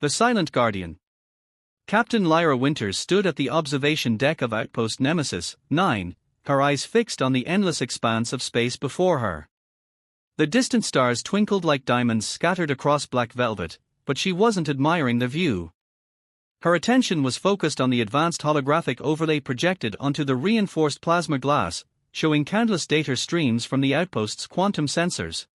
The Silent Guardian. Captain Lyra Winters stood at the observation deck of Outpost Nemesis 9, her eyes fixed on the endless expanse of space before her. The distant stars twinkled like diamonds scattered across black velvet, but she wasn't admiring the view. Her attention was focused on the advanced holographic overlay projected onto the reinforced plasma glass, showing countless data streams from the outpost's quantum sensors.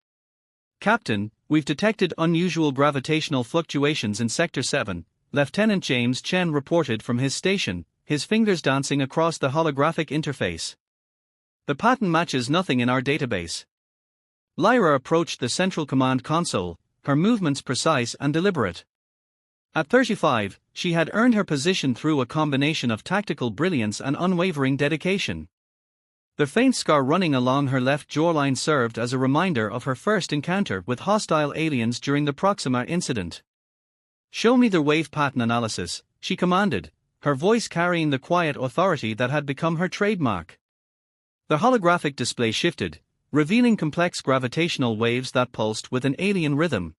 "Captain, we've detected unusual gravitational fluctuations in Sector 7, Lieutenant James Chen reported from his station, his fingers dancing across the holographic interface. "The pattern matches nothing in our database." Lyra approached the central command console, her movements precise and deliberate. At 35, she had earned her position through a combination of tactical brilliance and unwavering dedication. The faint scar running along her left jawline served as a reminder of her first encounter with hostile aliens during the Proxima incident. "Show me the wave pattern analysis," she commanded, her voice carrying the quiet authority that had become her trademark. The holographic display shifted, revealing complex gravitational waves that pulsed with an alien rhythm.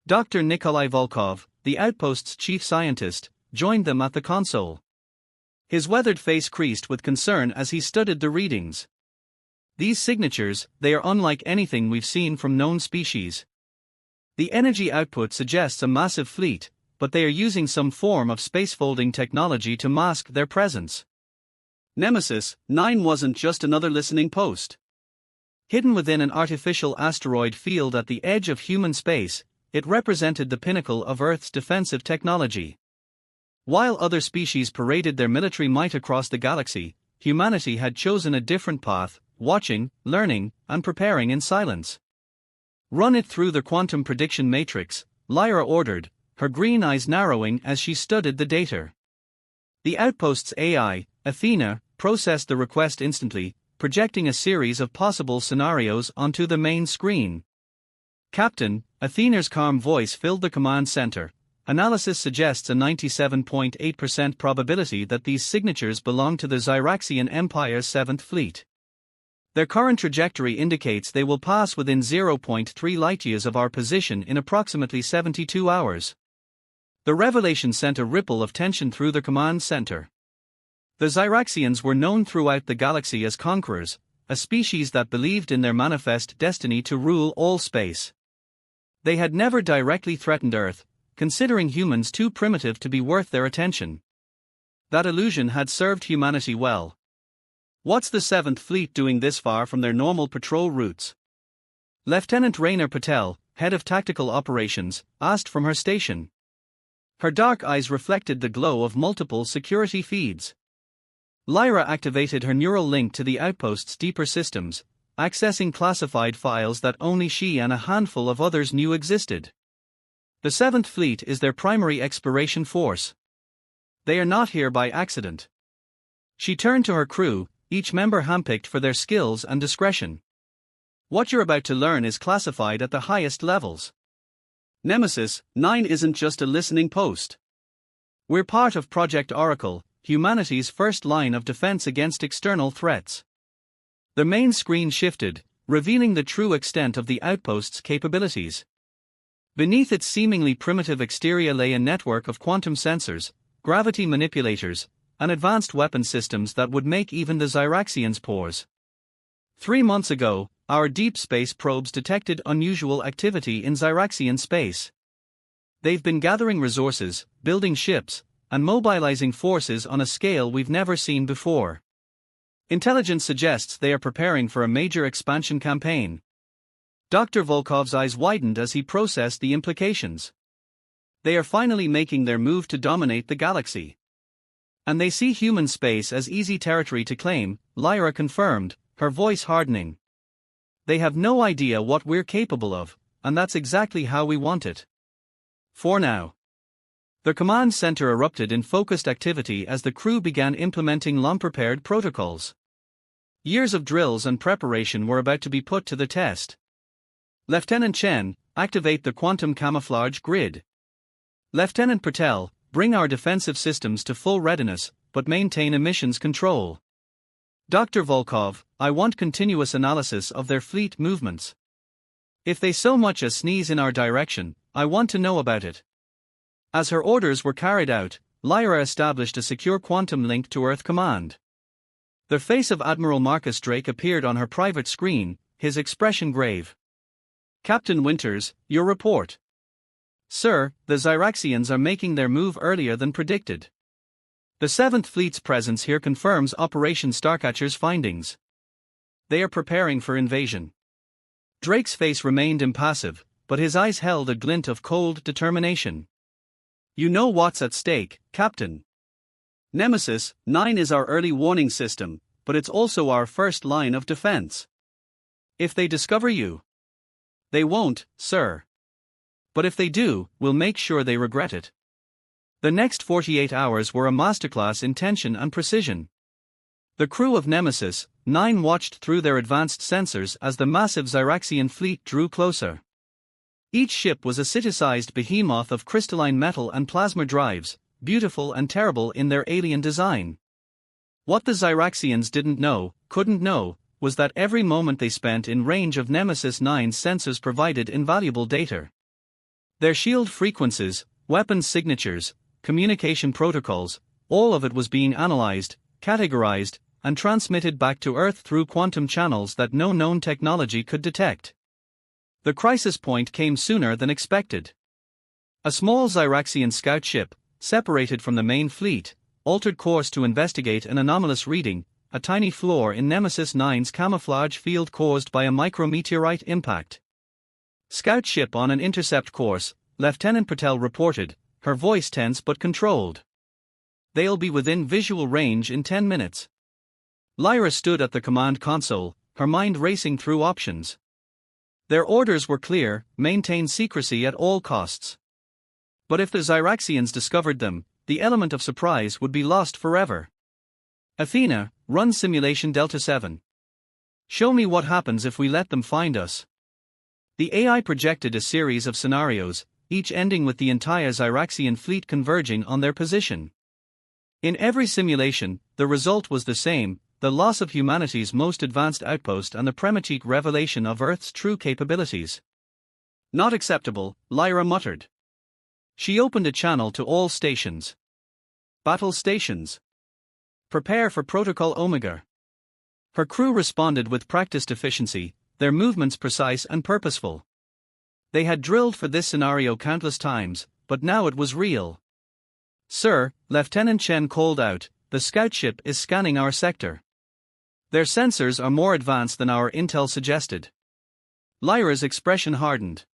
Dr. Nikolai Volkov, the outpost's chief scientist, joined them at the console. His weathered face creased with concern as he studied the readings. "These signatures, they are unlike anything we've seen from known species. The energy output suggests a massive fleet, but they are using some form of spacefolding technology to mask their presence." Nemesis 9 wasn't just another listening post. Hidden within an artificial asteroid field at the edge of human space, it represented the pinnacle of Earth's defensive technology. While other species paraded their military might across the galaxy, humanity had chosen a different path, watching, learning, and preparing in silence. "Run it through the quantum prediction matrix," Lyra ordered, her green eyes narrowing as she studied the data. The outpost's AI, Athena, processed the request instantly, projecting a series of possible scenarios onto the main screen. "Captain," Athena's calm voice filled the command center, "analysis suggests a 97.8% probability that these signatures belong to the Zyraxian Empire's 7th Fleet. Their current trajectory indicates they will pass within 0.3 light-years of our position in approximately 72 hours. The revelation sent a ripple of tension through the command center. The Zyraxians were known throughout the galaxy as conquerors, a species that believed in their manifest destiny to rule all space. They had never directly threatened Earth, considering humans too primitive to be worth their attention. That illusion had served humanity well. "What's the 7th Fleet doing this far from their normal patrol routes?" Lieutenant Rainer Patel, head of tactical operations, asked from her station. Her dark eyes reflected the glow of multiple security feeds. Lyra activated her neural link to the outpost's deeper systems, accessing classified files that only she and a handful of others knew existed. "The 7th Fleet is their primary exploration force. They are not here by accident." She turned to her crew, each member handpicked for their skills and discretion. "What you're about to learn is classified at the highest levels. Nemesis 9 isn't just a listening post. We're part of Project Oracle, humanity's first line of defense against external threats." The main screen shifted, revealing the true extent of the outpost's capabilities. Beneath its seemingly primitive exterior lay a network of quantum sensors, gravity manipulators, and advanced weapon systems that would make even the Zyraxians pause. 3 months ago, our deep space probes detected unusual activity in Zyraxian space. They've been gathering resources, building ships, and mobilizing forces on a scale we've never seen before. Intelligence suggests they are preparing for a major expansion campaign. Dr. Volkov's eyes widened as he processed the implications. They are finally making their move to dominate the galaxy. And they see human space as easy territory to claim, Lyra confirmed, her voice hardening. "They have no idea what we're capable of, and that's exactly how we want it. For now." The command center erupted in focused activity as the crew began implementing long-prepared protocols. Years of drills and preparation were about to be put to the test. "Lieutenant Chen, activate the quantum camouflage grid. Lieutenant Patel, bring our defensive systems to full readiness, but maintain emissions control. Dr. Volkov, I want continuous analysis of their fleet movements. If they so much as sneeze in our direction, I want to know about it." As her orders were carried out, Lyra established a secure quantum link to Earth Command. The face of Admiral Marcus Drake appeared on her private screen, his expression grave. "Captain Winters, your report." "Sir, the Zyraxians are making their move earlier than predicted. The 7th Fleet's presence here confirms Operation Starcatcher's findings. They are preparing for invasion." Drake's face remained impassive, but his eyes held a glint of cold determination. "You know what's at stake, Captain. Nemesis 9 is our early warning system, but it's also our first line of defense. If they discover you..." "They won't, sir. But if they do, we'll make sure they regret it." The next 48 hours were a masterclass in tension and precision. The crew of Nemesis 9 watched through their advanced sensors as the massive Zyraxian fleet drew closer. Each ship was a city-sized behemoth of crystalline metal and plasma drives, beautiful and terrible in their alien design. What the Zyraxians couldn't know, was that every moment they spent in range of Nemesis 9's sensors provided invaluable data. Their shield frequencies, weapons signatures, communication protocols, all of it was being analyzed, categorized, and transmitted back to Earth through quantum channels that no known technology could detect. The crisis point came sooner than expected. A small Zyraxian scout ship, separated from the main fleet, altered course to investigate an anomalous reading, a tiny flaw in Nemesis 9's camouflage field caused by a micrometeorite impact. "Scout ship on an intercept course," Lieutenant Patel reported, her voice tense but controlled. "They'll be within visual range in 10 minutes. Lyra stood at the command console, her mind racing through options. Their orders were clear: maintain secrecy at all costs. But if the Zyraxians discovered them, the element of surprise would be lost forever. "Athena, run simulation Delta 7. Show me what happens if we let them find us." The AI projected a series of scenarios, each ending with the entire Zyraxian fleet converging on their position. In every simulation, the result was the same: the loss of humanity's most advanced outpost and the premature revelation of Earth's true capabilities. "Not acceptable," Lyra muttered. She opened a channel to all stations. "Battle stations. Prepare for Protocol Omega." Her crew responded with practiced efficiency, their movements precise and purposeful. They had drilled for this scenario countless times, but now it was real. "Sir," Lieutenant Chen called out, "the scout ship is scanning our sector. Their sensors are more advanced than our intel suggested." Lyra's expression hardened.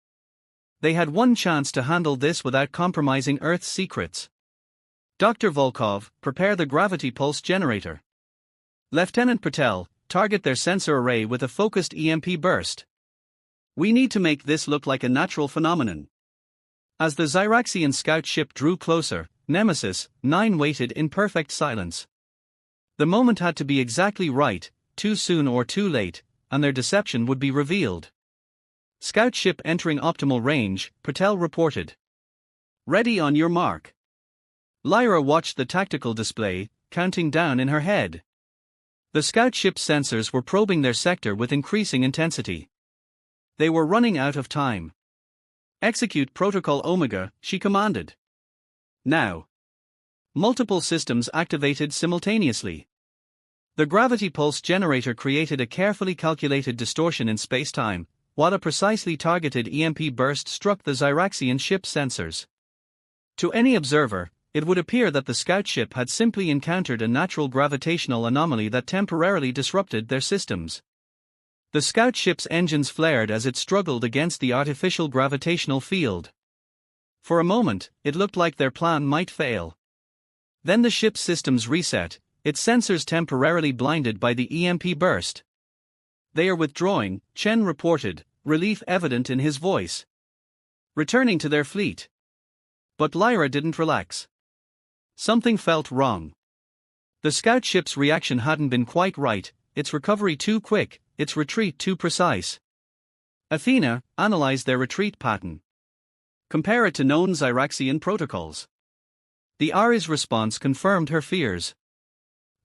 They had one chance to handle this without compromising Earth's secrets. "Dr. Volkov, prepare the gravity pulse generator. Lieutenant Patel, target their sensor array with a focused EMP burst. We need to make this look like a natural phenomenon." As the Zyraxian scout ship drew closer, Nemesis 9 waited in perfect silence. The moment had to be exactly right, too soon or too late, and their deception would be revealed. "Scout ship entering optimal range," Patel reported. "Ready on your mark." Lyra watched the tactical display, counting down in her head. The scout ship's sensors were probing their sector with increasing intensity. They were running out of time. "Execute Protocol Omega," she commanded. "Now." Multiple systems activated simultaneously. The gravity pulse generator created a carefully calculated distortion in space-time, while a precisely targeted EMP burst struck the Zyraxian ship's sensors. To any observer, it would appear that the scout ship had simply encountered a natural gravitational anomaly that temporarily disrupted their systems. The scout ship's engines flared as it struggled against the artificial gravitational field. For a moment, it looked like their plan might fail. Then the ship's systems reset, its sensors temporarily blinded by the EMP burst. "They are withdrawing," Chen reported, relief evident in his voice. "Returning to their fleet." But Lyra didn't relax. Something felt wrong. The scout ship's reaction hadn't been quite right, its recovery too quick, its retreat too precise. "Athena, analyze their retreat pattern. Compare it to known Zyraxian protocols." The Ari's response confirmed her fears.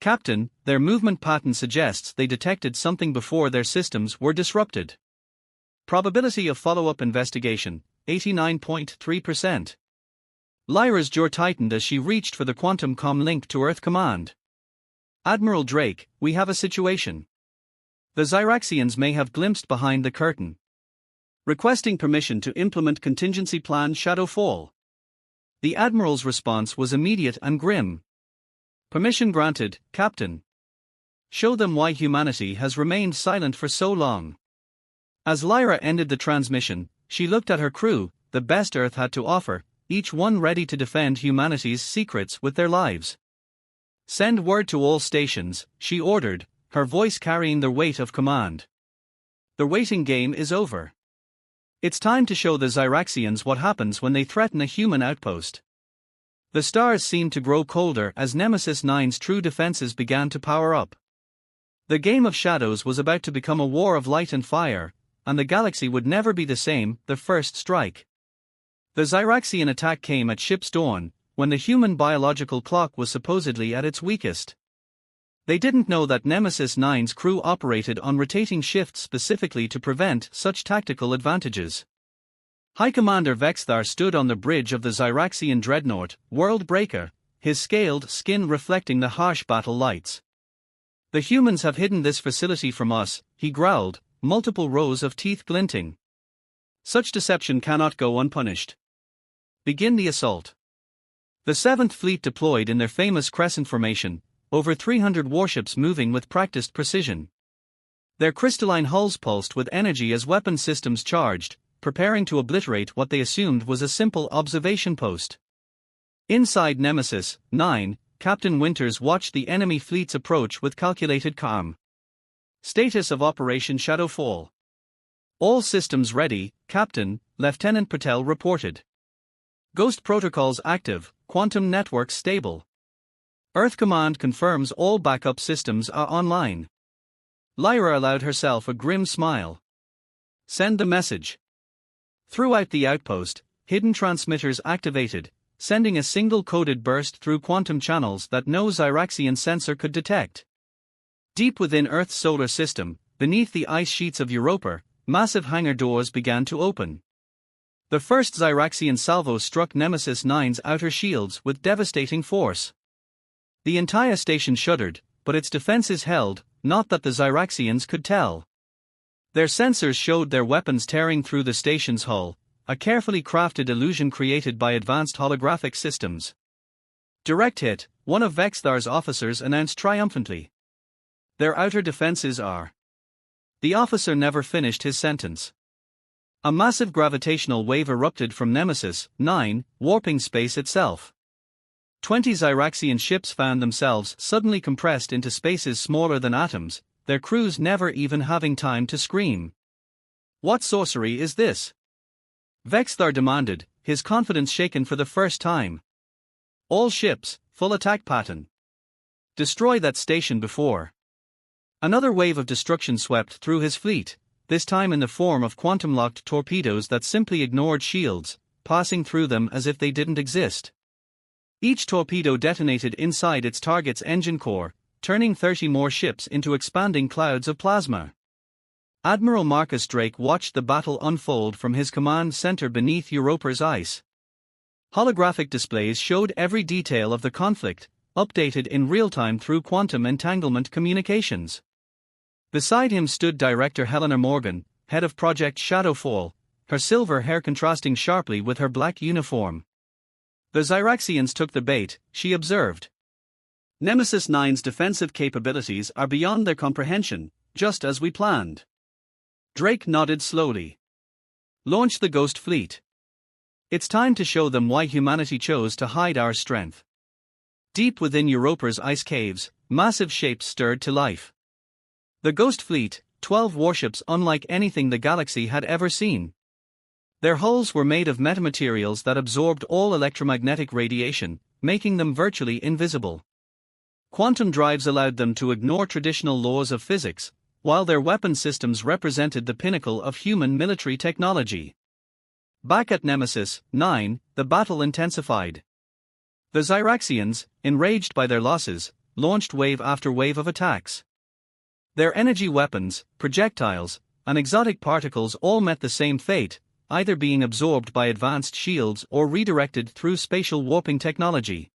"Captain, their movement pattern suggests they detected something before their systems were disrupted. Probability of follow-up investigation, 89.3%. Lyra's jaw tightened as she reached for the quantum comm link to Earth Command. Admiral Drake, we have a situation. The Zyraxians may have glimpsed behind the curtain. Requesting permission to implement contingency plan Shadowfall. The Admiral's response was immediate and grim. Permission granted, Captain. Show them why humanity has remained silent for so long. As Lyra ended the transmission, she looked at her crew, the best Earth had to offer, each one ready to defend humanity's secrets with their lives. Send word to all stations, she ordered, her voice carrying the weight of command. The waiting game is over. It's time to show the Zyraxians what happens when they threaten a human outpost. The stars seemed to grow colder as Nemesis 9's true defenses began to power up. The game of shadows was about to become a war of light and fire, and the galaxy would never be the same. The first strike. The Zyraxian attack came at ship's dawn, when the human biological clock was supposedly at its weakest. They didn't know that Nemesis 9's crew operated on rotating shifts specifically to prevent such tactical advantages. High Commander Vexthar stood on the bridge of the Zyraxian dreadnought, World Breaker, his scaled skin reflecting the harsh battle lights. The humans have hidden this facility from us, he growled, multiple rows of teeth glinting. Such deception cannot go unpunished. Begin the assault. The 7th Fleet deployed in their famous crescent formation, over 300 warships moving with practiced precision. Their crystalline hulls pulsed with energy as weapon systems charged, preparing to obliterate what they assumed was a simple observation post. Inside Nemesis 9, Captain Winters watched the enemy fleet's approach with calculated calm. Status of Operation Shadowfall. All systems ready, Captain, Lieutenant Patel reported. Ghost protocols active, quantum networks stable. Earth Command confirms all backup systems are online. Lyra allowed herself a grim smile. Send the message. Throughout the outpost, hidden transmitters activated, sending a single coded burst through quantum channels that no Zyraxian sensor could detect. Deep within Earth's solar system, beneath the ice sheets of Europa, massive hangar doors began to open. The first Zyraxian salvo struck Nemesis 9's outer shields with devastating force. The entire station shuddered, but its defenses held, not that the Zyraxians could tell. Their sensors showed their weapons tearing through the station's hull, a carefully crafted illusion created by advanced holographic systems. Direct hit, one of Vexthar's officers announced triumphantly. Their outer defenses are. The officer never finished his sentence. A massive gravitational wave erupted from Nemesis 9, warping space itself. 20 Zyraxian ships found themselves suddenly compressed into spaces smaller than atoms, their crews never even having time to scream. What sorcery is this? Vexthar demanded, his confidence shaken for the first time. All ships, full attack pattern. Destroy that station before. Another wave of destruction swept through his fleet, this time in the form of quantum-locked torpedoes that simply ignored shields, passing through them as if they didn't exist. Each torpedo detonated inside its target's engine core, turning 30 more ships into expanding clouds of plasma. Admiral Marcus Drake watched the battle unfold from his command center beneath Europa's ice. Holographic displays showed every detail of the conflict, updated in real time through quantum entanglement communications. Beside him stood Director Helena Morgan, head of Project Shadowfall, her silver hair contrasting sharply with her black uniform. The Zyraxians took the bait, she observed. Nemesis 9's defensive capabilities are beyond their comprehension, just as we planned. Drake nodded slowly. Launch the Ghost Fleet. It's time to show them why humanity chose to hide our strength. Deep within Europa's ice caves, massive shapes stirred to life. The Ghost Fleet, 12 warships unlike anything the galaxy had ever seen. Their hulls were made of metamaterials that absorbed all electromagnetic radiation, making them virtually invisible. Quantum drives allowed them to ignore traditional laws of physics, while their weapon systems represented the pinnacle of human military technology. Back at Nemesis 9, the battle intensified. The Zyraxians, enraged by their losses, launched wave after wave of attacks. Their energy weapons, projectiles, and exotic particles all met the same fate, either being absorbed by advanced shields or redirected through spatial warping technology.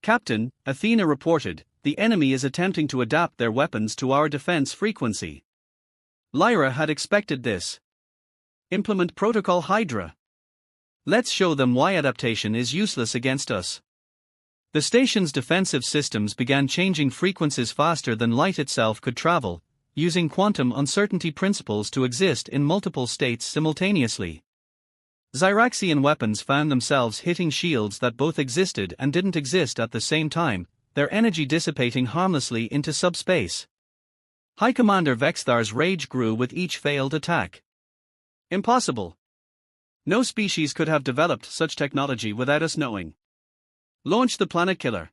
"Captain," Athena reported, "the enemy is attempting to adapt their weapons to our defense frequency." Lyra had expected this. "Implement Protocol Hydra. Let's show them why adaptation is useless against us." The station's defensive systems began changing frequencies faster than light itself could travel, using quantum uncertainty principles to exist in multiple states simultaneously. Zyraxian weapons found themselves hitting shields that both existed and didn't exist at the same time, their energy dissipating harmlessly into subspace. High Commander Vexthar's rage grew with each failed attack. "Impossible. No species could have developed such technology without us knowing. Launch the Planet Killer."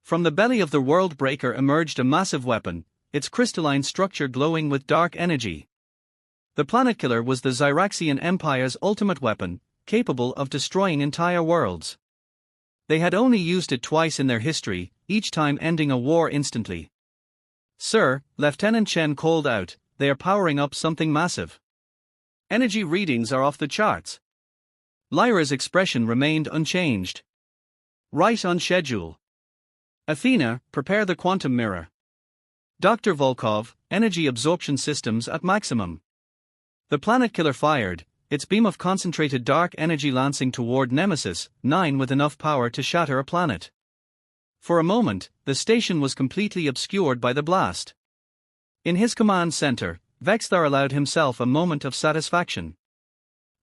From the belly of the World Breaker emerged a massive weapon, its crystalline structure glowing with dark energy. The Planet Killer was the Zyraxian Empire's ultimate weapon, capable of destroying entire worlds. They had only used it twice in their history, each time ending a war instantly. "Sir," Lieutenant Chen called out, "they are powering up something massive. Energy readings are off the charts." Lyra's expression remained unchanged. "Right on schedule. Athena, prepare the quantum mirror. Dr. Volkov, energy absorption systems at maximum." The Planet Killer fired, its beam of concentrated dark energy lancing toward Nemesis 9 with enough power to shatter a planet. For a moment, the station was completely obscured by the blast. In his command center, Vexthar allowed himself a moment of satisfaction.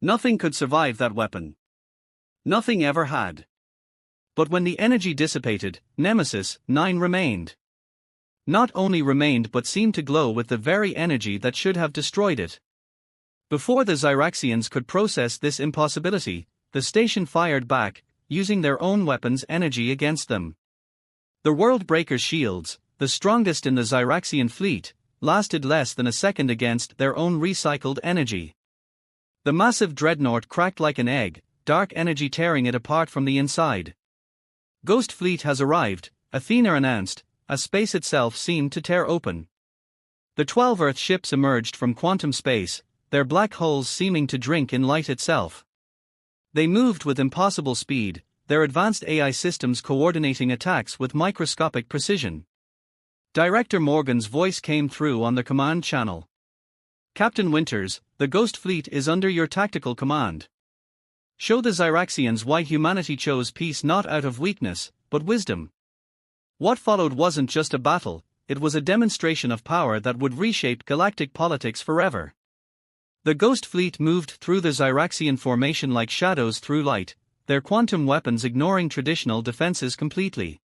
Nothing could survive that weapon. Nothing ever had. But when the energy dissipated, Nemesis 9 remained. Not only remained but seemed to glow with the very energy that should have destroyed it. Before the Zyraxians could process this impossibility, the station fired back, using their own weapons' energy against them. The World Breaker's shields, the strongest in the Zyraxian fleet, lasted less than a second against their own recycled energy. The massive dreadnought cracked like an egg, dark energy tearing it apart from the inside. "Ghost Fleet has arrived," Athena announced, as space itself seemed to tear open. The 12 Earth ships emerged from quantum space, their black holes seeming to drink in light itself. They moved with impossible speed, their advanced AI systems coordinating attacks with microscopic precision. Director Morgan's voice came through on the command channel. "Captain Winters, the Ghost Fleet is under your tactical command. Show the Zyraxians why humanity chose peace not out of weakness, but wisdom." What followed wasn't just a battle, it was a demonstration of power that would reshape galactic politics forever. The Ghost Fleet moved through the Zyraxian formation like shadows through light, their quantum weapons ignoring traditional defenses completely.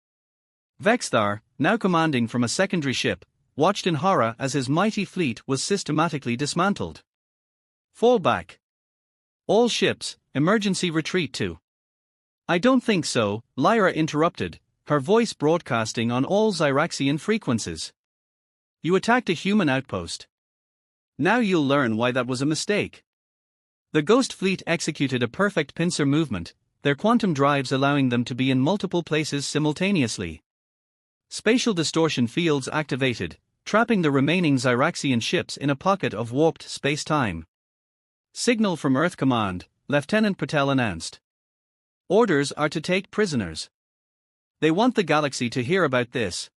Vexthar, now commanding from a secondary ship, watched in horror as his mighty fleet was systematically dismantled. "Fall back. All ships, emergency retreat to." "I don't think so," Lyra interrupted, her voice broadcasting on all Zyraxian frequencies. "You attacked a human outpost. Now you'll learn why that was a mistake." The Ghost Fleet executed a perfect pincer movement, their quantum drives allowing them to be in multiple places simultaneously. Spatial distortion fields activated, trapping the remaining Zyraxian ships in a pocket of warped space-time. "Signal from Earth Command," Lieutenant Patel announced. "Orders are to take prisoners. They want the galaxy to hear about this."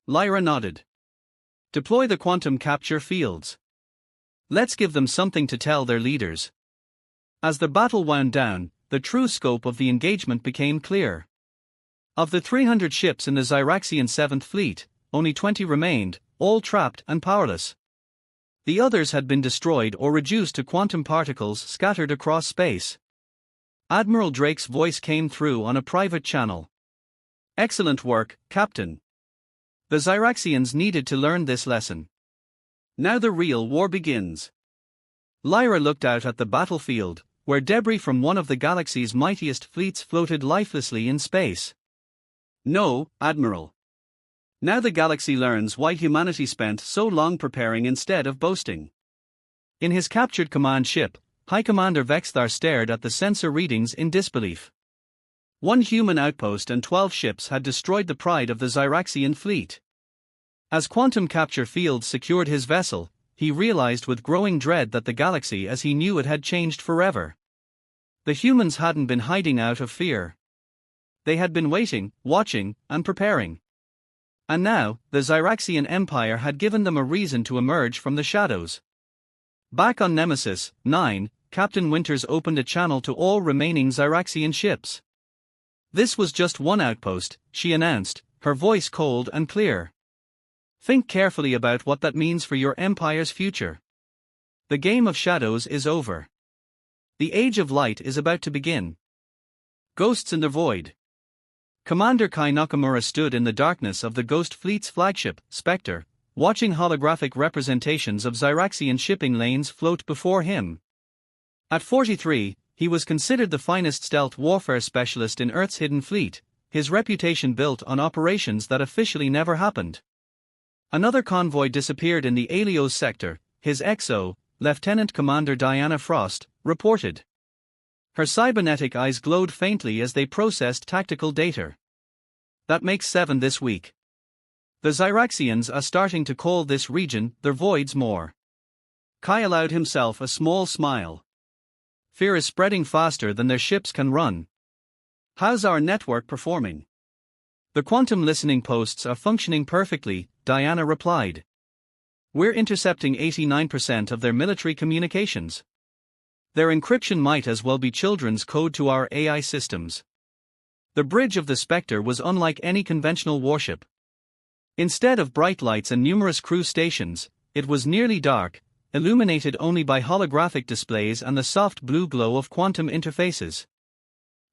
Lyra nodded. "Deploy the quantum capture fields. Let's give them something to tell their leaders." As the battle wound down, the true scope of the engagement became clear. Of the 300 ships in the Zyraxian 7th Fleet, only 20 remained, all trapped and powerless. The others had been destroyed or reduced to quantum particles scattered across space. Admiral Drake's voice came through on a private channel. "Excellent work, Captain. The Zyraxians needed to learn this lesson. Now the real war begins." Lyra looked out at the battlefield, where debris from one of the galaxy's mightiest fleets floated lifelessly in space. "No, Admiral. Now the galaxy learns why humanity spent so long preparing instead of boasting." In his captured command ship, High Commander Vexthar stared at the sensor readings in disbelief. One human outpost and 12 ships had destroyed the pride of the Zyraxian fleet. As quantum capture fields secured his vessel, he realized with growing dread that the galaxy as he knew it had changed forever. The humans hadn't been hiding out of fear. They had been waiting, watching, and preparing. And now, the Zyraxian Empire had given them a reason to emerge from the shadows. Back on Nemesis 9, Captain Winters opened a channel to all remaining Zyraxian ships. "This was just one outpost," she announced, her voice cold and clear. "Think carefully about what that means for your Empire's future. The game of shadows is over. The age of light is about to begin." Ghosts in the Void. Commander Kai Nakamura stood in the darkness of the Ghost Fleet's flagship, Spectre, watching holographic representations of Zyraxian shipping lanes float before him. At 43, he was considered the finest stealth warfare specialist in Earth's hidden fleet, his reputation built on operations that officially never happened. Another convoy disappeared in the Alios sector, his XO, Lieutenant Commander Diana Frost, reported. Her cybernetic eyes glowed faintly as they processed tactical data. "That makes 7 this week. The Zyraxians are starting to call this region their voids more." Kai allowed himself a small smile. "Fear is spreading faster than their ships can run." "How's our network performing?" "The quantum listening posts are functioning perfectly," Diana replied. "We're intercepting 89% of their military communications. Their encryption might as well be children's code to our AI systems." The bridge of the Spectre was unlike any conventional warship. Instead of bright lights and numerous crew stations, it was nearly dark, illuminated only by holographic displays and the soft blue glow of quantum interfaces.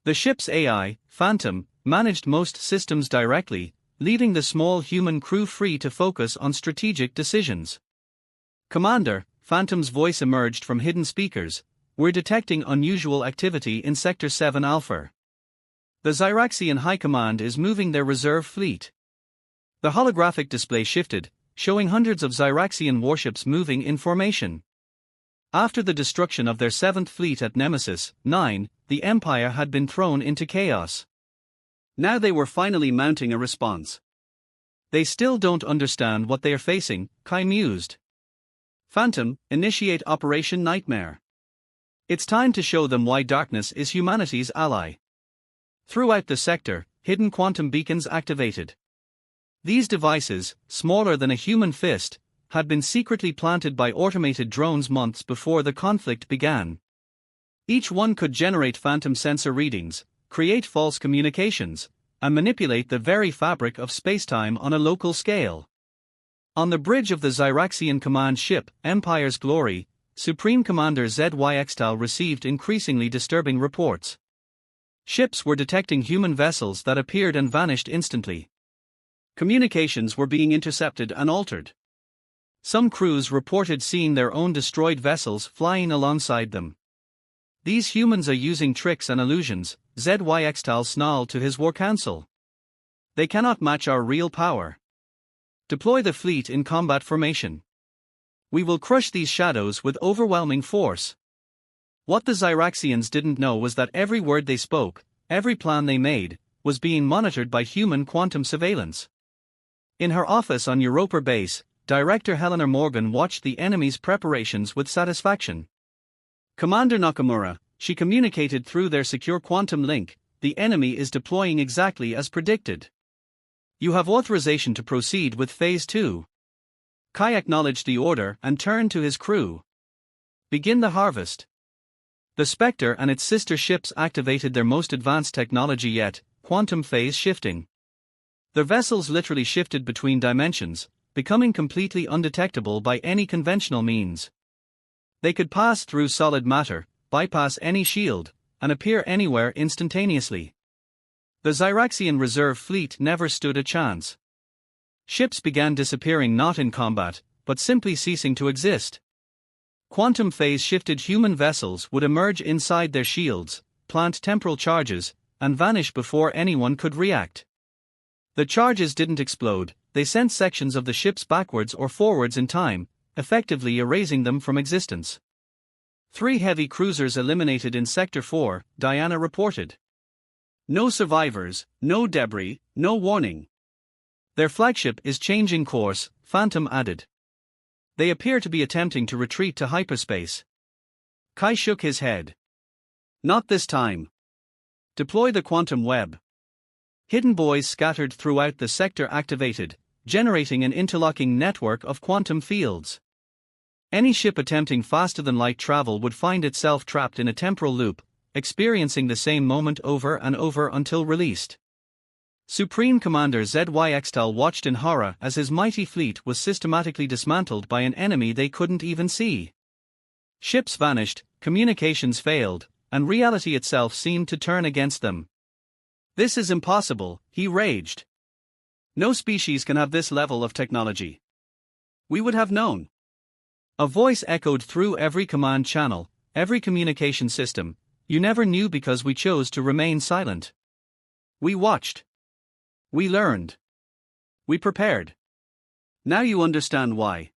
The ship's AI, Phantom, managed most systems directly, leaving the small human crew free to focus on strategic decisions. "Commander," Phantom's voice emerged from hidden speakers, "we're detecting unusual activity in Sector 7 Alpha. The Zyraxian High Command is moving their reserve fleet." The holographic display shifted, showing hundreds of Zyraxian warships moving in formation. After the destruction of their 7th fleet at Nemesis 9, the Empire had been thrown into chaos. Now they were finally mounting a response. "They still don't understand what they are facing," Kai mused. "Phantom, initiate Operation Nightmare. It's time to show them why darkness is humanity's ally." Throughout the sector, hidden quantum beacons activated. These devices, smaller than a human fist, had been secretly planted by automated drones months before the conflict began. Each one could generate phantom sensor readings, create false communications, and manipulate the very fabric of spacetime on a local scale. On the bridge of the Zyraxian command ship, Empire's Glory, Supreme Commander ZY received increasingly disturbing reports. Ships were detecting human vessels that appeared and vanished instantly. Communications were being intercepted and altered. Some crews reported seeing their own destroyed vessels flying alongside them. "These humans are using tricks and illusions," ZY snarled to his war council. "They cannot match our real power. Deploy the fleet in combat formation. We will crush these shadows with overwhelming force." What the Zyraxians didn't know was that every word they spoke, every plan they made, was being monitored by human quantum surveillance. In her office on Europa Base, Director Helena Morgan watched the enemy's preparations with satisfaction. "Commander Nakamura," she communicated through their secure quantum link, "the enemy is deploying exactly as predicted. You have authorization to proceed with Phase 2. Kai acknowledged the order and turned to his crew. "Begin the harvest." The Spectre and its sister ships activated their most advanced technology yet, quantum phase shifting. Their vessels literally shifted between dimensions, becoming completely undetectable by any conventional means. They could pass through solid matter, bypass any shield, and appear anywhere instantaneously. The Zyraxian reserve fleet never stood a chance. Ships began disappearing not in combat, but simply ceasing to exist. Quantum phase shifted human vessels would emerge inside their shields, plant temporal charges, and vanish before anyone could react. The charges didn't explode, they sent sections of the ships backwards or forwards in time, effectively erasing them from existence. 3 heavy cruisers eliminated in Sector 4, Diana reported. "No survivors, no debris, no warning. Their flagship is changing course," Phantom added. They appear to be attempting to retreat to hyperspace. Kai shook his head. Not this time. Deploy the quantum web. Hidden buoys scattered throughout the sector activated, generating an interlocking network of quantum fields. Any ship attempting faster-than-light travel would find itself trapped in a temporal loop, experiencing the same moment over and over until released. Supreme Commander Zyxtal watched in horror as his mighty fleet was systematically dismantled by an enemy they couldn't even see. Ships vanished, communications failed, and reality itself seemed to turn against them. This is impossible, he raged. No species can have this level of technology. We would have known. A voice echoed through every command channel, every communication system. You never knew because we chose to remain silent. We watched. We learned. We prepared. Now you understand why.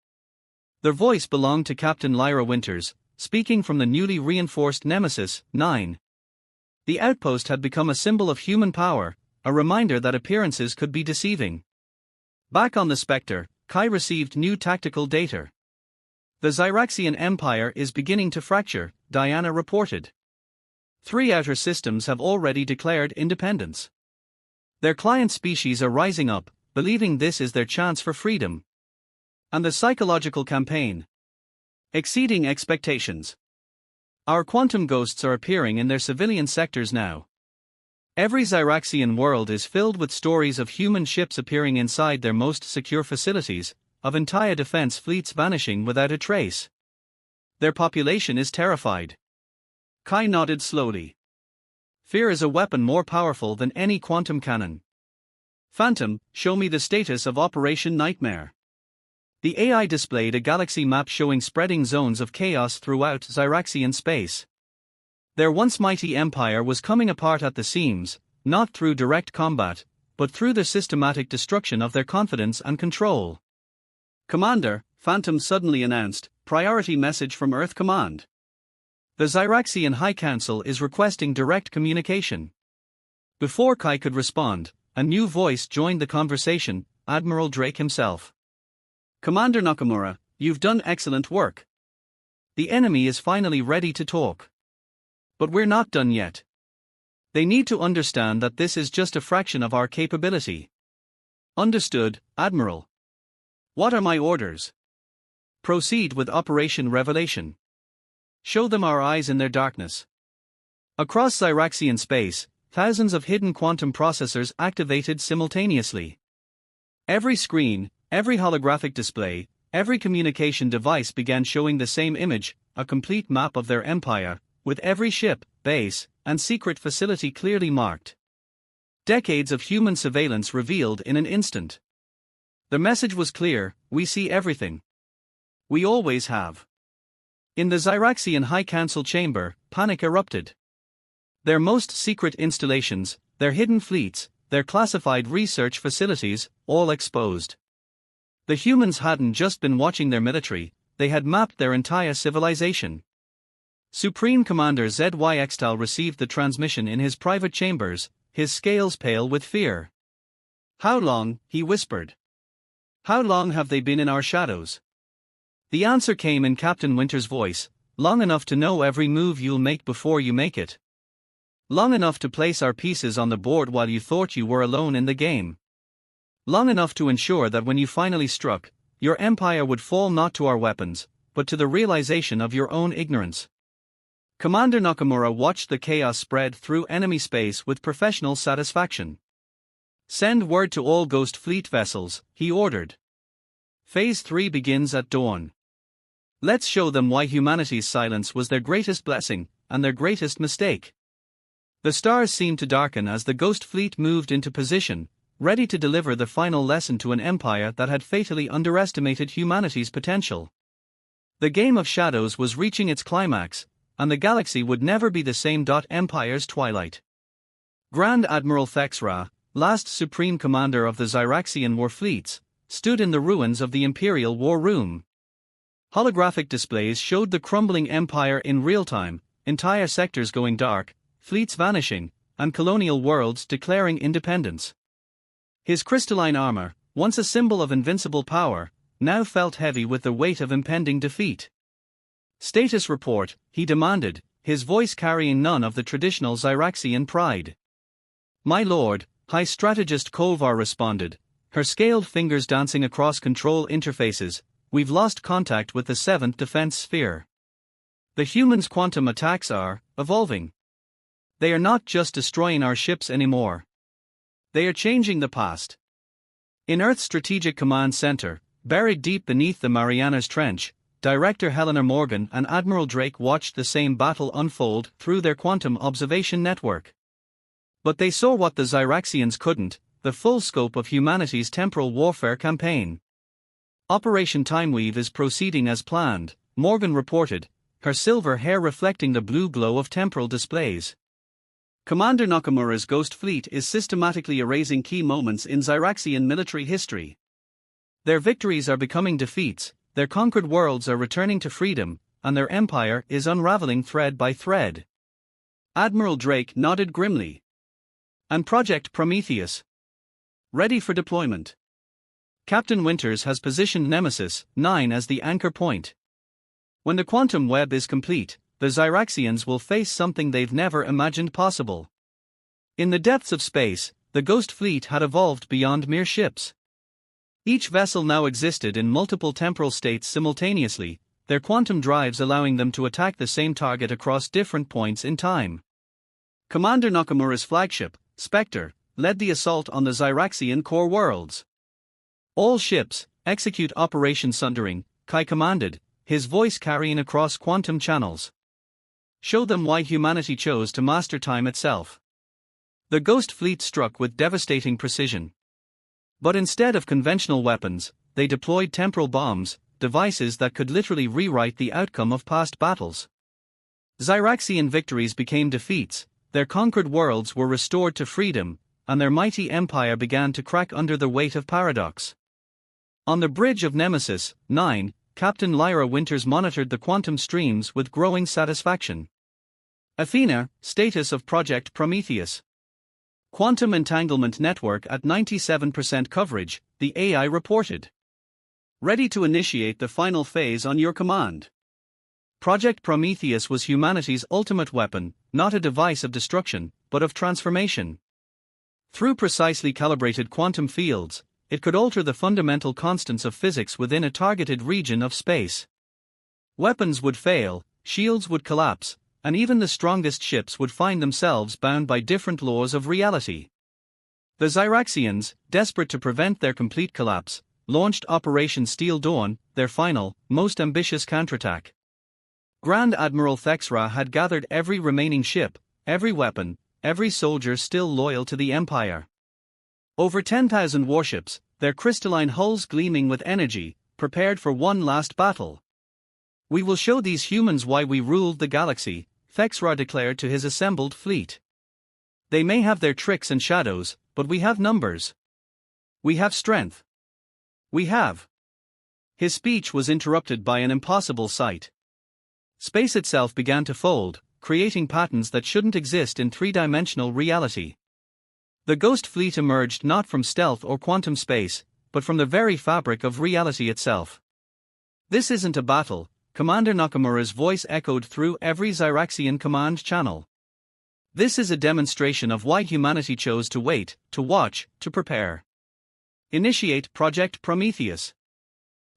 Their voice belonged to Captain Lyra Winters, speaking from the newly reinforced Nemesis 9. The outpost had become a symbol of human power, a reminder that appearances could be deceiving. Back on the Spectre, Kai received new tactical data. The Zyraxian Empire is beginning to fracture, Diana reported. 3 outer systems have already declared independence. Their client species are rising up, believing this is their chance for freedom. And the psychological campaign. Exceeding expectations. Our quantum ghosts are appearing in their civilian sectors now. Every Zyraxian world is filled with stories of human ships appearing inside their most secure facilities, of entire defense fleets vanishing without a trace. Their population is terrified. Kai nodded slowly. Fear is a weapon more powerful than any quantum cannon. Phantom, show me the status of Operation Nightmare. The AI displayed a galaxy map showing spreading zones of chaos throughout Zyraxian space. Their once mighty empire was coming apart at the seams, not through direct combat, but through the systematic destruction of their confidence and control. Commander, Phantom suddenly announced, priority message from Earth Command. The Zyraxian High Council is requesting direct communication. Before Kai could respond, a new voice joined the conversation, Admiral Drake himself. Commander Nakamura, you've done excellent work. The enemy is finally ready to talk. But we're not done yet. They need to understand that this is just a fraction of our capability. Understood, Admiral. What are my orders? Proceed with Operation Revelation. Show them our eyes in their darkness. Across Zyraxian space, thousands of hidden quantum processors activated simultaneously. Every screen, every holographic display, every communication device began showing the same image, a complete map of their empire, with every ship, base, and secret facility clearly marked. Decades of human surveillance revealed in an instant. The message was clear: we see everything. We always have. In the Zyraxian High Council chamber, panic erupted. Their most secret installations, their hidden fleets, their classified research facilities, all exposed. The humans hadn't just been watching their military, they had mapped their entire civilization. Supreme Commander Zyxtal received the transmission in his private chambers, his scales pale with fear. How long, he whispered. How long have they been in our shadows? The answer came in Captain Winter's voice, long enough to know every move you'll make before you make it. Long enough to place our pieces on the board while you thought you were alone in the game. Long enough to ensure that when you finally struck, your empire would fall not to our weapons, but to the realization of your own ignorance. Commander Nakamura watched the chaos spread through enemy space with professional satisfaction. Send word to all Ghost Fleet vessels, he ordered. Phase 3 begins at dawn. Let's show them why humanity's silence was their greatest blessing, and their greatest mistake. The stars seemed to darken as the Ghost Fleet moved into position, ready to deliver the final lesson to an empire that had fatally underestimated humanity's potential. The game of shadows was reaching its climax, and the galaxy would never be the same. Empire's twilight. Grand Admiral Thexra, last Supreme Commander of the Zyraxian War Fleets, stood in the ruins of the Imperial War Room. Holographic displays showed the crumbling empire in real time, entire sectors going dark, fleets vanishing, and colonial worlds declaring independence. His crystalline armor, once a symbol of invincible power, now felt heavy with the weight of impending defeat. "Status report," he demanded, his voice carrying none of the traditional Zyraxian pride. "My lord," High Strategist Kolvar responded, her scaled fingers dancing across control interfaces, "we've lost contact with the 7th defense sphere. The humans' quantum attacks are evolving. They are not just destroying our ships anymore. They are changing the past." In Earth's Strategic Command Center, buried deep beneath the Marianas Trench, Director Helena Morgan and Admiral Drake watched the same battle unfold through their quantum observation network. But they saw what the Zyraxians couldn't: the full scope of humanity's temporal warfare campaign. "Operation Timeweave is proceeding as planned," Morgan reported, her silver hair reflecting the blue glow of temporal displays. "Commander Nakamura's Ghost Fleet is systematically erasing key moments in Zyraxian military history. Their victories are becoming defeats, their conquered worlds are returning to freedom, and their empire is unraveling thread by thread." Admiral Drake nodded grimly. "And Project Prometheus? Ready for deployment. Captain Winters has positioned Nemesis 9 as the anchor point. When the quantum web is complete, the Zyraxians will face something they've never imagined possible." In the depths of space, the Ghost Fleet had evolved beyond mere ships. Each vessel now existed in multiple temporal states simultaneously, their quantum drives allowing them to attack the same target across different points in time. Commander Nakamura's flagship, Spectre, led the assault on the Zyraxian core worlds. "All ships, execute Operation Sundering," Kai commanded, his voice carrying across quantum channels. "Show them why humanity chose to master time itself." The Ghost Fleet struck with devastating precision. But instead of conventional weapons, they deployed temporal bombs, devices that could literally rewrite the outcome of past battles. Zyraxian victories became defeats, their conquered worlds were restored to freedom, and their mighty empire began to crack under the weight of paradox. On the bridge of Nemesis 9, Captain Lyra Winters monitored the quantum streams with growing satisfaction. "Athena, status of Project Prometheus. Quantum entanglement network at 97% coverage," the AI reported. "Ready to initiate the final phase on your command." Project Prometheus was humanity's ultimate weapon, not a device of destruction, but of transformation. Through precisely calibrated quantum fields, it could alter the fundamental constants of physics within a targeted region of space. Weapons would fail, shields would collapse, and even the strongest ships would find themselves bound by different laws of reality. The Zyraxians, desperate to prevent their complete collapse, launched Operation Steel Dawn, their final, most ambitious counterattack. Grand Admiral Thexra had gathered every remaining ship, every weapon, every soldier still loyal to the Empire. Over 10,000 warships, their crystalline hulls gleaming with energy, prepared for one last battle. "We will show these humans why we ruled the galaxy," Thexra declared to his assembled fleet. "They may have their tricks and shadows, but we have numbers. We have strength. We have." His speech was interrupted by an impossible sight. Space itself began to fold, creating patterns that shouldn't exist in three-dimensional reality. The Ghost Fleet emerged not from stealth or quantum space, but from the very fabric of reality itself. "This isn't a battle," Commander Nakamura's voice echoed through every Zyraxian command channel. "This is a demonstration of why humanity chose to wait, to watch, to prepare. Initiate Project Prometheus."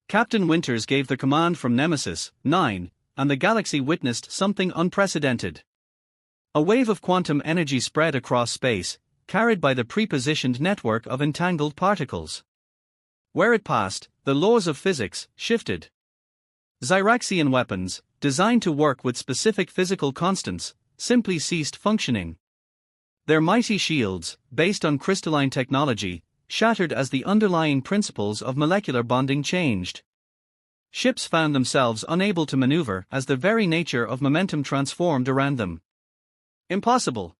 Captain Winters gave the command from Nemesis 9, and the galaxy witnessed something unprecedented. A wave of quantum energy spread across space, carried by the prepositioned network of entangled particles. Where it passed, the laws of physics shifted. Zyraxian weapons, designed to work with specific physical constants, simply ceased functioning. Their mighty shields, based on crystalline technology, shattered as the underlying principles of molecular bonding changed. Ships found themselves unable to maneuver as the very nature of momentum transformed around them. "Impossible!"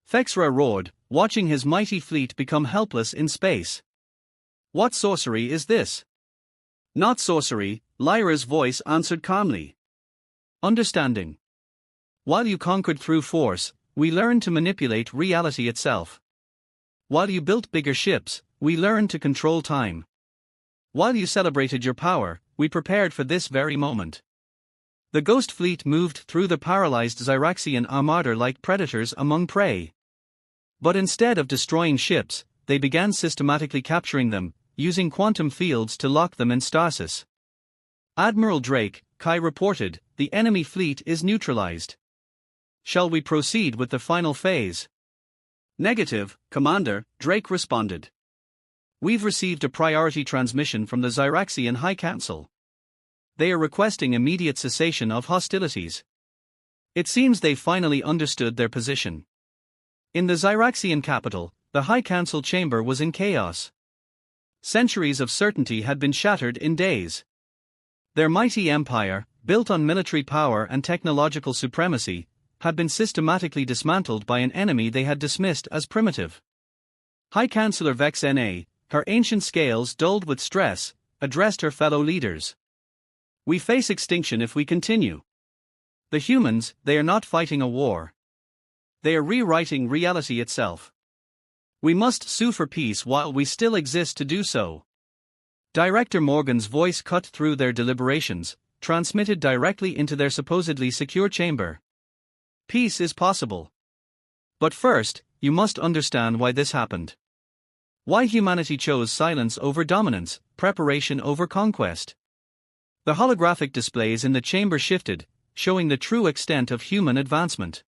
Thexra roared, watching his mighty fleet become helpless in space. "What sorcery is this?" "Not sorcery," Lyra's voice answered calmly. "Understanding. While you conquered through force, we learned to manipulate reality itself. While you built bigger ships, we learned to control time. While you celebrated your power, we prepared for this very moment. The Ghost Fleet moved through the paralyzed Zyraxian armada like predators among prey. But instead of destroying ships, they began systematically capturing them, using quantum fields to lock them in stasis. Admiral Drake, Kai reported, the enemy fleet is neutralized. Shall we proceed with the final phase? Negative, Commander, Drake responded. We've received a priority transmission from the Zyraxian High Council. They are requesting immediate cessation of hostilities. It seems they've finally understood their position. In the Zyraxian capital, the High Council chamber was in chaos. Centuries of certainty had been shattered in days. Their mighty empire, built on military power and technological supremacy, had been systematically dismantled by an enemy they had dismissed as primitive. High Councillor Vex N.A., her ancient scales dulled with stress, addressed her fellow leaders. We face extinction if we continue. The humans, they are not fighting a war. They are rewriting reality itself. We must sue for peace while we still exist to do so. Director Morgan's voice cut through their deliberations, transmitted directly into their supposedly secure chamber. Peace is possible. But first, you must understand why this happened. Why humanity chose silence over dominance, preparation over conquest. The holographic displays in the chamber shifted, showing the true extent of human advancement.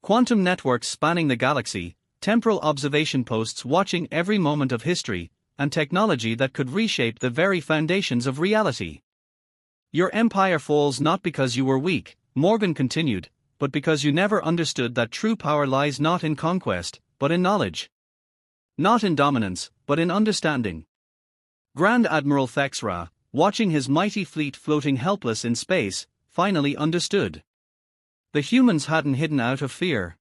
Quantum networks spanning the galaxy, temporal observation posts watching every moment of history, and technology that could reshape the very foundations of reality. Your empire falls not because you were weak, Morgan continued, but because you never understood that true power lies not in conquest, but in knowledge. Not in dominance, but in understanding. Grand Admiral Thexra, watching his mighty fleet floating helpless in space, finally understood. The humans hadn't hidden out of fear.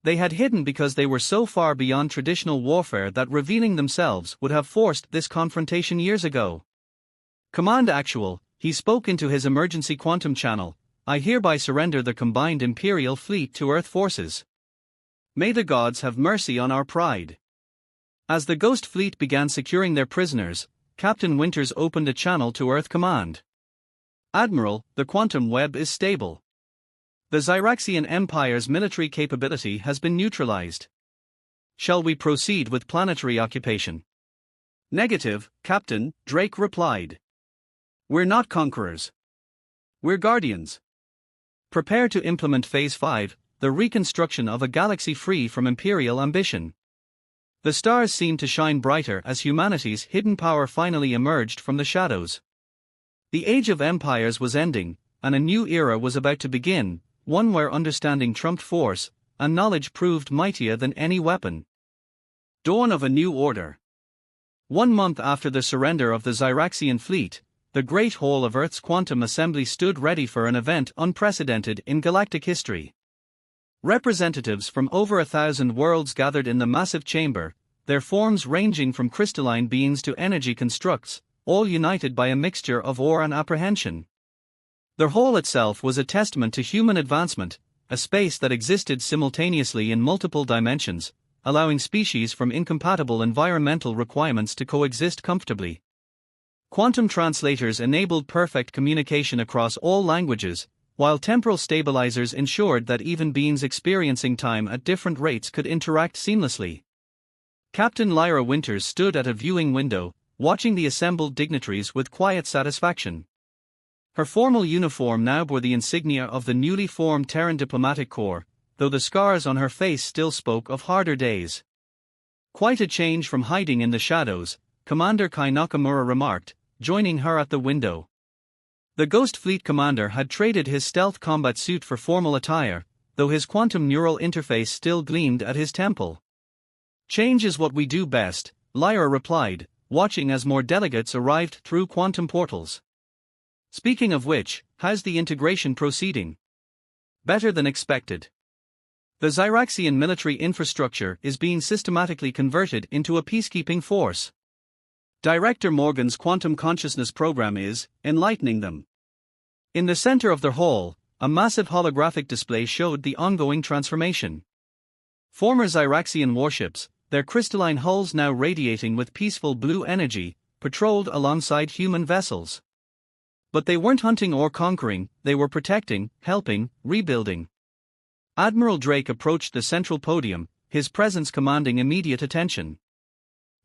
They had hidden because they were so far beyond traditional warfare that revealing themselves would have forced this confrontation years ago. Command Actual, he spoke into his emergency quantum channel, I hereby surrender the combined Imperial fleet to Earth forces. May the gods have mercy on our pride. As the Ghost Fleet began securing their prisoners, Captain Winters opened a channel to Earth Command. Admiral, the quantum web is stable. The Zyraxian Empire's military capability has been neutralized. Shall we proceed with planetary occupation? Negative, Captain, Drake replied. We're not conquerors. We're guardians. Prepare to implement Phase 5, the reconstruction of a galaxy free from imperial ambition. The stars seemed to shine brighter as humanity's hidden power finally emerged from the shadows. The Age of Empires was ending, and a new era was about to begin, one where understanding trumped force, and knowledge proved mightier than any weapon. Dawn of a new order. 1 month after the surrender of the Zyraxian fleet, the Great Hall of Earth's quantum assembly stood ready for an event unprecedented in galactic history. Representatives from over 1,000 worlds gathered in the massive chamber, their forms ranging from crystalline beings to energy constructs, all united by a mixture of awe and apprehension. The hall itself was a testament to human advancement, a space that existed simultaneously in multiple dimensions, allowing species from incompatible environmental requirements to coexist comfortably. Quantum translators enabled perfect communication across all languages, while temporal stabilizers ensured that even beings experiencing time at different rates could interact seamlessly. Captain Lyra Winters stood at a viewing window, watching the assembled dignitaries with quiet satisfaction. Her formal uniform now bore the insignia of the newly formed Terran Diplomatic Corps, though the scars on her face still spoke of harder days. Quite a change from hiding in the shadows, Commander Kai Nakamura remarked, joining her at the window. The Ghost Fleet commander had traded his stealth combat suit for formal attire, though his quantum neural interface still gleamed at his temple. Change is what we do best, Lyra replied, watching as more delegates arrived through quantum portals. Speaking of which, how's the integration proceeding? Better than expected. The Zyraxian military infrastructure is being systematically converted into a peacekeeping force. Director Morgan's quantum consciousness program is enlightening them. In the center of their hall, a massive holographic display showed the ongoing transformation. Former Zyraxian warships, their crystalline hulls now radiating with peaceful blue energy, patrolled alongside human vessels. But they weren't hunting or conquering, they were protecting, helping, rebuilding. Admiral Drake approached the central podium, his presence commanding immediate attention.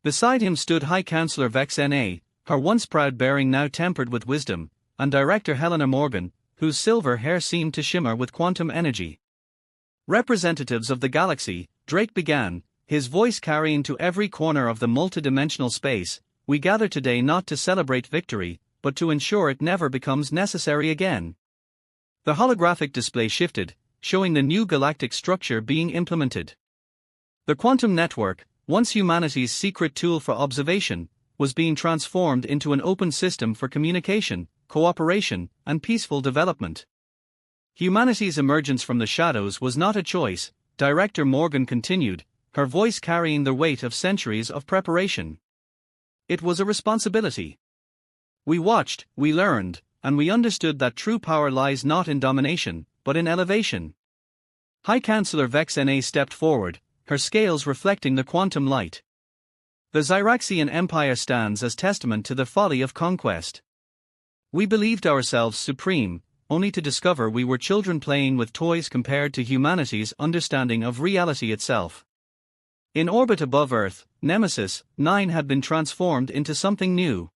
Beside him stood High Counselor Vex Na, her once proud bearing now tempered with wisdom, and Director Helena Morgan, whose silver hair seemed to shimmer with quantum energy. Representatives of the galaxy, Drake began, his voice carrying to every corner of the multidimensional space, we gather today not to celebrate victory, but to ensure it never becomes necessary again. The holographic display shifted, showing the new galactic structure being implemented. The quantum network, once humanity's secret tool for observation, was being transformed into an open system for communication, cooperation, and peaceful development. Humanity's emergence from the shadows was not a choice, Director Morgan continued, her voice carrying the weight of centuries of preparation. It was a responsibility. We watched, we learned, and we understood that true power lies not in domination, but in elevation. High Counselor Vex Na stepped forward, her scales reflecting the quantum light. The Zyraxian Empire stands as testament to the folly of conquest. We believed ourselves supreme, only to discover we were children playing with toys compared to humanity's understanding of reality itself. In orbit above Earth, Nemesis 9 had been transformed into something new.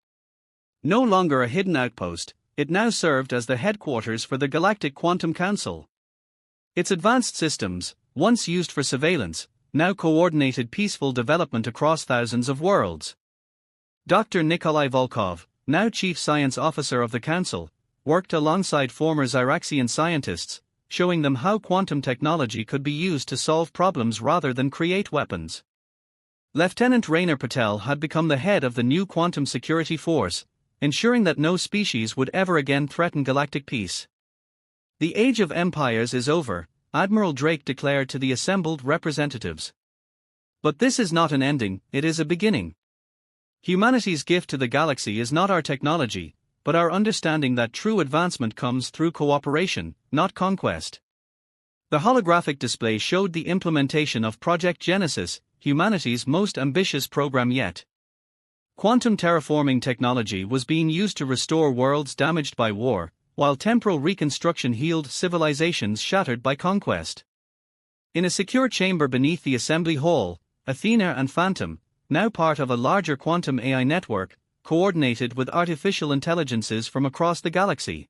No longer a hidden outpost, it now served as the headquarters for the Galactic Quantum Council. Its advanced systems, once used for surveillance, now coordinated peaceful development across thousands of worlds. Dr. Nikolai Volkov, now Chief Science Officer of the Council, worked alongside former Zyraxian scientists, showing them how quantum technology could be used to solve problems rather than create weapons. Lieutenant Rainer Patel had become the head of the new Quantum Security Force, ensuring that no species would ever again threaten galactic peace. The age of empires is over, Admiral Drake declared to the assembled representatives. But this is not an ending, it is a beginning. Humanity's gift to the galaxy is not our technology, but our understanding that true advancement comes through cooperation, not conquest. The holographic display showed the implementation of Project Genesis, humanity's most ambitious program yet. Quantum terraforming technology was being used to restore worlds damaged by war, while temporal reconstruction healed civilizations shattered by conquest. In a secure chamber beneath the assembly hall, Athena and Phantom, now part of a larger quantum AI network, coordinated with artificial intelligences from across the galaxy.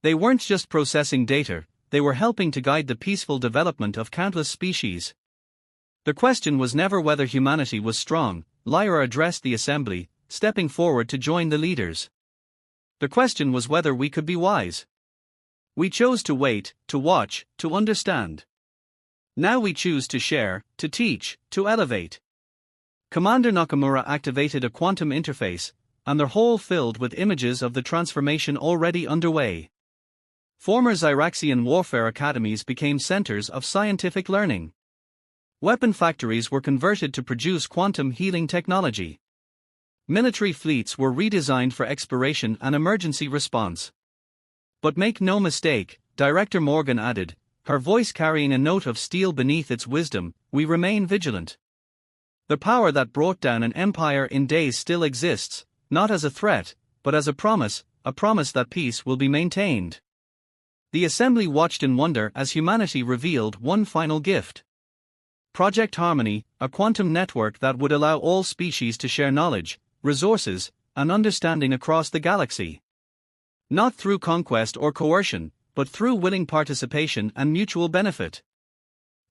They weren't just processing data, they were helping to guide the peaceful development of countless species. The question was never whether humanity was strong, Lyra addressed the assembly, stepping forward to join the leaders. The question was whether we could be wise. We chose to wait, to watch, to understand. Now we choose to share, to teach, to elevate. Commander Nakamura activated a quantum interface, and their hall filled with images of the transformation already underway. Former Zyraxian warfare academies became centers of scientific learning. Weapon factories were converted to produce quantum healing technology. Military fleets were redesigned for exploration and emergency response. But make no mistake, Director Morgan added, her voice carrying a note of steel beneath its wisdom, we remain vigilant. The power that brought down an empire in days still exists, not as a threat, but as a promise that peace will be maintained. The assembly watched in wonder as humanity revealed one final gift. Project Harmony, a quantum network that would allow all species to share knowledge, resources, and understanding across the galaxy. Not through conquest or coercion, but through willing participation and mutual benefit.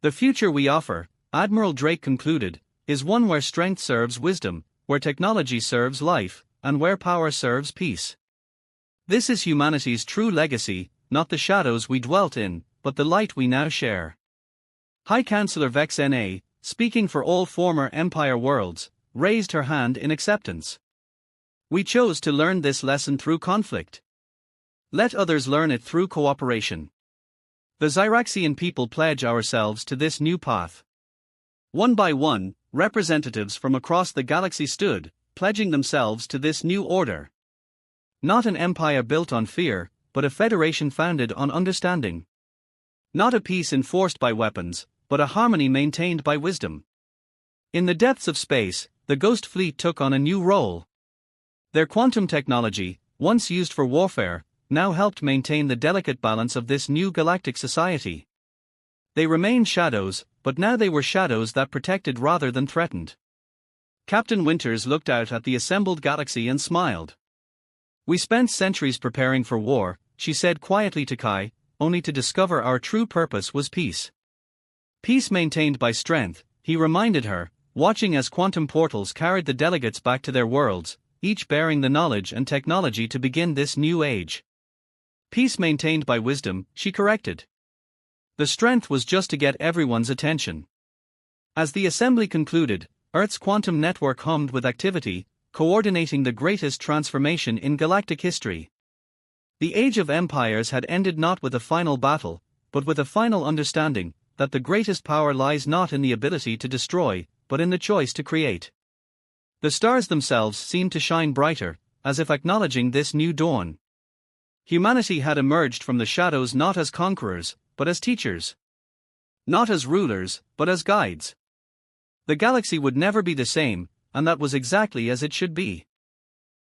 The future we offer, Admiral Drake concluded, is one where strength serves wisdom, where technology serves life, and where power serves peace. This is humanity's true legacy, not the shadows we dwelt in, but the light we now share. High Counselor Vex Na, speaking for all former Empire worlds, raised her hand in acceptance. We chose to learn this lesson through conflict. Let others learn it through cooperation. The Zyraxian people pledge ourselves to this new path. One by one, representatives from across the galaxy stood, pledging themselves to this new order. Not an empire built on fear, but a federation founded on understanding. Not a peace enforced by weapons, but a harmony maintained by wisdom. In the depths of space, the Ghost Fleet took on a new role. Their quantum technology, once used for warfare, now helped maintain the delicate balance of this new galactic society. They remained shadows, but now they were shadows that protected rather than threatened. Captain Winters looked out at the assembled galaxy and smiled. "We spent centuries preparing for war," she said quietly to Kai, "only to discover our true purpose was peace. Peace maintained by strength," he reminded her, watching as quantum portals carried the delegates back to their worlds, each bearing the knowledge and technology to begin this new age. "Peace maintained by wisdom," she corrected. The strength was just to get everyone's attention. As the assembly concluded, Earth's quantum network hummed with activity, coordinating the greatest transformation in galactic history. The Age of Empires had ended not with a final battle, but with a final understanding that the greatest power lies not in the ability to destroy, but in the choice to create. The stars themselves seemed to shine brighter, as if acknowledging this new dawn. Humanity had emerged from the shadows not as conquerors, but as teachers. Not as rulers, but as guides. The galaxy would never be the same, and that was exactly as it should be.